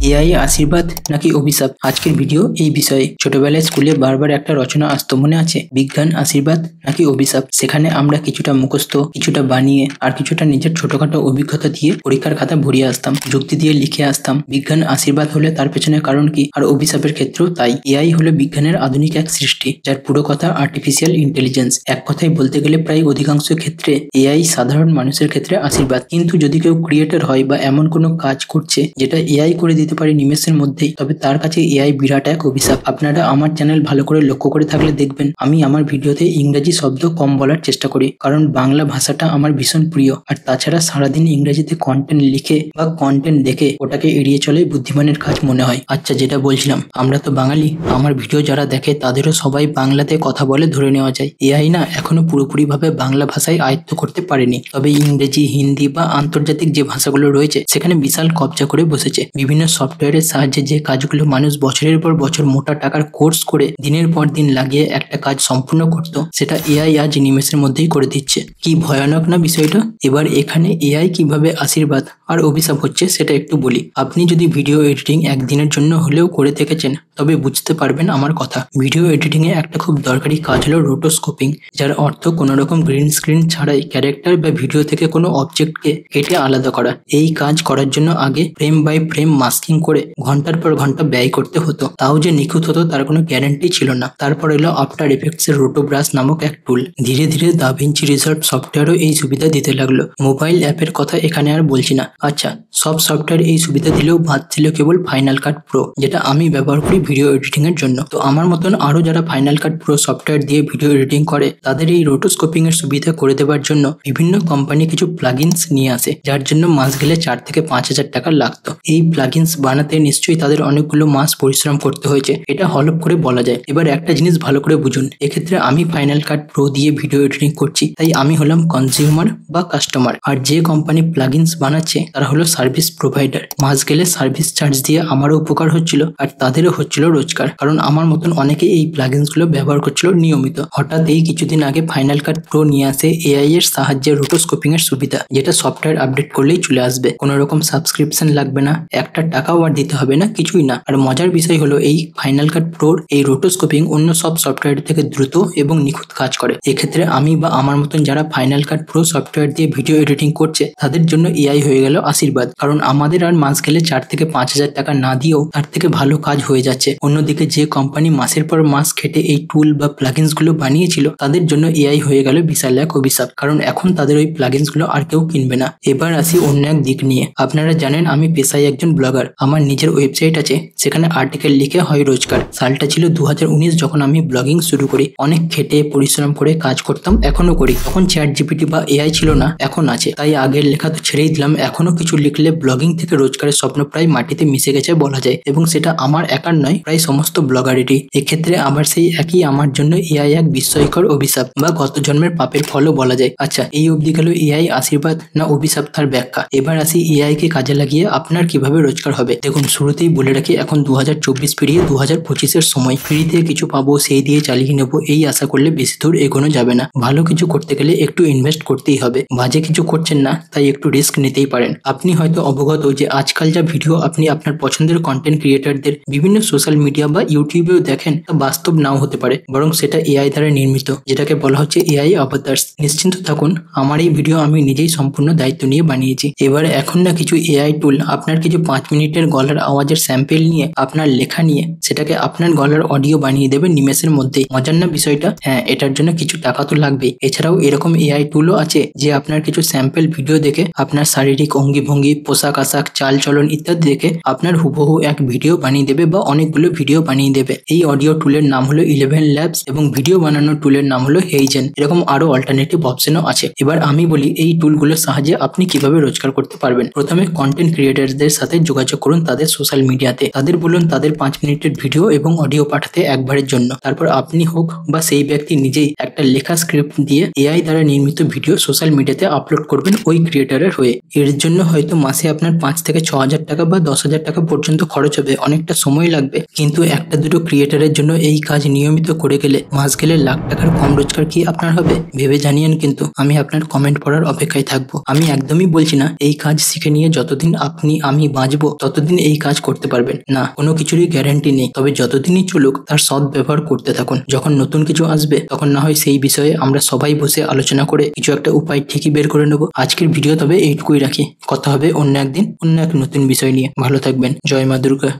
AI আশীর্বাদ নাকি অভিশাপ? আজকের ভিডিও এই বিষয়ে। ছোটবেলায় স্কুলে বারবার একটা রচনা আসতো, মনে আছে? বিজ্ঞান আশীর্বাদ নাকি অভিশাপ। সেখানে আমরা কিছুটা মুখস্থ, কিছুটা বানিয়ে আর কিছুটা নিজের ছোটখাটো অভিজ্ঞতা দিয়ে পরীক্ষার খাতা ভরিয়ে আসতাম, যুক্তি দিয়ে লিখে আসতাম। বিজ্ঞান আশীর্বাদ হলে তার পেছনে কারণ কি, আর অভিশাপের ক্ষেত্রেও তাই। এআই হলো বিজ্ঞানের আধুনিক এক সৃষ্টি, যার পুরো কথা আর্টিফিশিয়াল ইন্টেলিজেন্স। এক কথায় বলতে গেলে প্রায় অধিকাংশ ক্ষেত্রে এআই সাধারণ মানুষের ক্ষেত্রে আশীর্বাদ। কিন্তু যদি কেউ ক্রিয়েটর হয় বা এমন কোনো কাজ করছে যেটা এআই করে দিতে পারে নিমেষের মধ্যেই, তবে তার কাছে এআই বিরাট এক অভিশাপ। আপনারা আমার চ্যানেল ভালো করে লক্ষ্য করে থাকলে দেখবেন আমি আমার ভিডিওতে ইংরেজি শব্দ কম বলার চেষ্টা করি, কারণ বাংলা ভাষাটা আমার ভীষণ প্রিয়। আর তাছাড়া সারাদিন ইংরেজিতে কন্টেন্ট লিখে বা কন্টেন্ট দেখে ওটাকে এড়িয়ে চলে বুদ্ধিমানের কাজ মনে হয়। আচ্ছা, যেটা বলছিলাম, আমরা তো বাঙালি, আমার ভিডিও যারা দেখে তাদেরও সবাই বাংলাতে কথা বলে ধরে নেওয়া যায়। এআই না এখনো পুরোপুরিভাবে বাংলা ভাষায় আয়ত্ত করতে পারেনি, তবে ইংরেজি, হিন্দি বা আন্তর্জাতিক যে ভাষাগুলো রয়েছে সেখানে বিশাল কবজা করে বসেছে। বিভিন্ন সফটওয়্যারের সাহায্যে যে কাজগুলো মানুষ বছরের পর বছর মোটা টাকার কোর্স করে দিনের পর দিন লাগিয়ে একটা কাজ সম্পূর্ণ করত, সেটা এআই আজ নিমেষের মধ্যেই করে দিচ্ছে। কি ভয়ানক না বিষয়টা? এবার এখানে এআই কিভাবে আশীর্বাদ আর অভিশাপ হচ্ছে সেটা একটু বলি। আপনি যদি ভিডিও এডিটিং একদিনের জন্য হলেও করে দেখেছেন তবে বুঝতে পারবেন আমার কথা। ভিডিও এডিটিং এ একটা খুব দরকারি কাজ হলো রোটোস্কোপিং, যার অর্থ কোনো রকম গ্রিন স্ক্রিন ছাড়াই ক্যারেক্টার বা ভিডিও থেকে কোনো অবজেক্টকে কেটে আলাদা করা। এই কাজ করার জন্য আগে ফ্রেম বাই ফ্রেম মাস্কিং করে ঘন্টার পর ঘন্টা ব্যয় করতে হতো, তাও যে নিখুঁত হতো তার কোনো গ্যারান্টি ছিল না। তারপর এলো আফটার এফেক্টস এর রোটোব্রাশ নামক এক টুল। ধীরে ধীরে দাভিঞ্চি রিজলভ সফটওয়্যারও এই সুবিধা দিতে লাগলো। মোবাইল অ্যাপের কথা এখানে আর বলছি না। আচ্ছা, সব সফটওয়্যার এই সুবিধা দিলেও বাদ ছিল কেবল ফাইনাল কাট প্রো, যেটা আমি ব্যবহার করি ভিডিও এডিটিং এর জন্য। তো আমার মতন আরো যারা ফাইনাল কাট প্রো সফটওয়্যার দিয়ে ভিডিও এডিটিং করে, তাদের এই রোটোস্কোপিং এর সুবিধা করে দেওয়ার জন্য বিভিন্ন কোম্পানি কিছু প্লাগইনস নিয়ে আসে, যার জন্য মাস গেলে 4 থেকে 5,000 টাকা লাগতো। এই প্লাগইনস বানাতে নিশ্চয়ই তাদের অনেকগুলো মাস পরিশ্রম করতে হয়েছে, এটা হলফ করে বলা যায়। এবার একটা জিনিস ভালো করে বুঝুন, এক্ষেত্রে আমি ফাইনাল কাট প্রো দিয়ে ভিডিও এডিটিং করছি, তাই আমি হলাম কনজিউমার বা কাস্টমার, আর যে কোম্পানি প্লাগইনস বানাচ্ছে তারা হলো সার্ভিস প্রোভাইডার। মাস গেলে সার্ভিস চার্জ দিয়ে আমারও উপকার হচ্ছিল আর তাদেরও হচ্ছিল রোজগার, কারণ আমার মতন অনেকে এই প্লাগইনস গুলো ব্যবহার করছিল নিয়মিত। হঠাৎ এই কিছুদিন আগে ফাইনাল কাট প্রো নিয়ে আসে এআই এর সাহায্যে রোটোস্কোপিং এর সুবিধা, যেটা সফটওয়্যার আপডেট করলেই চলে আসবে। কোনো রকম সাবস্ক্রিপশন লাগবে না, একটা টাকাও আর দিতে হবে না, কিছুই না। আর মজার বিষয় হলো এই ফাইনাল কাট প্রোর এই রোটোস্কোপিং অন্য সব সফটওয়্যার থেকে দ্রুত এবং নিখুঁত কাজ করে। এক্ষেত্রে আমি বা আমার মতন যারা ফাইনাল কাট প্রো সফটওয়্যার দিয়ে ভিডিও এডিটিং করছে তাদের জন্য এআই হয়ে গেল আশীর্বাদ, কারণ আমাদের আর মাস গেলে 4 থেকে 5,000 টাকা না দিয়েও তার থেকে ভালো কাজ হয়ে যাচ্ছে। অন্যদিকে যে কোম্পানি মাসের পর মাস খেটে এই টুল বা প্লাগইনস গুলো বানিয়েছিল তাদের জন্য এআই হয়ে গেল বিশাল এক অভিশাপ, কারণ এখন তাদের ওই প্লাগইনস গুলো আর কেউ কিনবে না। এবার আসি অন্য এক দিক নিয়ে। আপনারা জানেন আমি পেশায় একজন ব্লগার, আমার নিজের ওয়েবসাইট আছে, সেখানে আর্টিকেল লিখে হয় রোজগার। সালটা ছিল 2019 যখন আমি ব্লগিং শুরু করি। অনেক খেটে পরিশ্রম করে কাজ করতাম, এখনো করি। তখন চ্যাট জিপিটি বা এআই ছিল না, এখন আছে, তাই আগের লেখা তো ছেড়েই দিলাম। এখনো কিছু লিখলে ব্লগিং থেকে রোজগারের স্বপ্ন প্রায় মাটিতে মিশে গেছে বলা যায়, এবং সেটা আমার একার নয়, প্রায় সমস্ত ব্লগারেরই। এক্ষেত্রে আবার সেই একই আমার জন্য এআই এক বিস্ময়কর অভিশাপ বা গত জন্মের পাপের ফলও বলা যায়। আচ্ছা, এই অবধি গেল এআই আশীর্বাদ না অভিশাপ তার ব্যাখ্যা। এবার আসি এআই কে কাজে লাগিয়ে আপনার কিভাবে রোজগার হবে। দেখুন, শুরুতেই বলে রাখি, এখন 2024 পেরিয়ে 2025-এর সময়। ফ্রিতে কিছু পাবো সেই দিয়ে চালিয়ে নেবো এই আশা করলে বেশি দূর এগোনো যাবে না। ভালো কিছু করতে গেলে একটু ইনভেস্ট করতেই হবে। বাজে কিছু করছেন না তাই একটু রিস্ক নিতেই পারেন। আপনি হয়তো অবগত যে আজকাল যা ভিডিও আপনি আপনার পছন্দের কন্টেন্ট ক্রিয়েটরদের বিভিন্ন সোশ্যাল মিডিয়া বা ইউটিউবেও দেখেন, তা বাস্তব নাও হতে পারে, বরং সেটা এআই দ্বারা নির্মিত, যেটাকে বলা হচ্ছে এআই অবতার্স। নিশ্চিন্ত থাকুন, আমার এই ভিডিও আমি নিজেই সম্পূর্ণ দায়িত্ব নিয়ে বানিয়েছি। এবার এখন না কিছু এআই টুল আপনার কিছু 5 মিনিটের গলার আওয়াজের স্যাম্পেল নিয়ে, আপনার লেখা নিয়ে সেটাকে আপনার গলার অডিও বানিয়ে দেবে নিমেষের মধ্যেই। মজার না বিষয়টা? হ্যাঁ, এটার জন্য কিছু টাকা তো লাগবেই। এছাড়াও এরকম এআই টুলও আছে যে আপনার কিছু স্যাম্পল ভিডিও দেখে আপনার শারীরিক অঙ্গিভঙ্গি, পোশাক আশাক, চাল চলন ইত্যাদি দেখে আপনার হুবহু এক ভিডিও বানিয়ে দেবে বা অনেকগুলো ভিডিও বানিয়ে দেবে। এই অডিও টুলের নাম হলো 11 ল্যাবস এবং ভিডিও বানানোর টুলের নাম হলো হেইজেন। এরকম আরো অল্টারনেটিভ অপশনও আছে। এবার আমি বলি এই টুলগুলোর সাহায্যে আপনি কিভাবে রোজগার করতে পারবেন। প্রথমে কন্টেন্ট ক্রিয়েটরদের সাথে যোগাযোগ করুন তাদের সোশ্যাল মিডিয়াতে। তাদের বলুন তাদের 5 মিনিটের ভিডিও এবং অডিও পাঠাতে একবারের জন্য। তারপর আপনি হোক বা সেই ব্যক্তি নিজেই একটা লেখা স্ক্রিপ্ট দিয়ে এআই দ্বারা নির্মিত ভিডিও সোশ্যাল মিডিয়াতে আপলোড করবেন ওই ক্রিয়েটরের হয়ে। এর জন্য হয়তো মাসে আপনার 5 থেকে 6,000 টাকা বা 10,000 টাকা পর্যন্ত খরচ হবে, অনেকটা সময় লাগবে, থাকবে। কিন্তু একটা দুটো ক্রিয়েটারের জন্য এই কাজ নিয়মিত করে গেলে মাস গেলে লাখ টাকার কম রোজগার কি আপনার হবে? ভেবে জানিয়েন, কিন্তু আমি আপনার কমেন্ট পড়ার অপেক্ষায় থাকবো। আমি একদমই বলছি না এই কাজ শিখে নিয়ে যতদিন আমি বাঁচবো ততদিন এই কাজ করতে পারবেন না, কোনো কিছুরই গ্যারান্টি নেই। তবে যতদিনই চলুক তার সৎ ব্যবহার করতে থাকুন। যখন নতুন কিছু আসবে তখন না হয় সেই বিষয়ে আমরা সবাই বসে আলোচনা করে কিছু একটা উপায় ঠিকই বের করে নেব। আজকের ভিডিও তবে এইটুকুই রাখি, কথা হবে অন্য একদিন অন্য এক নতুন বিষয় নিয়ে। ভালো থাকবেন। জয় মা দুর্গা।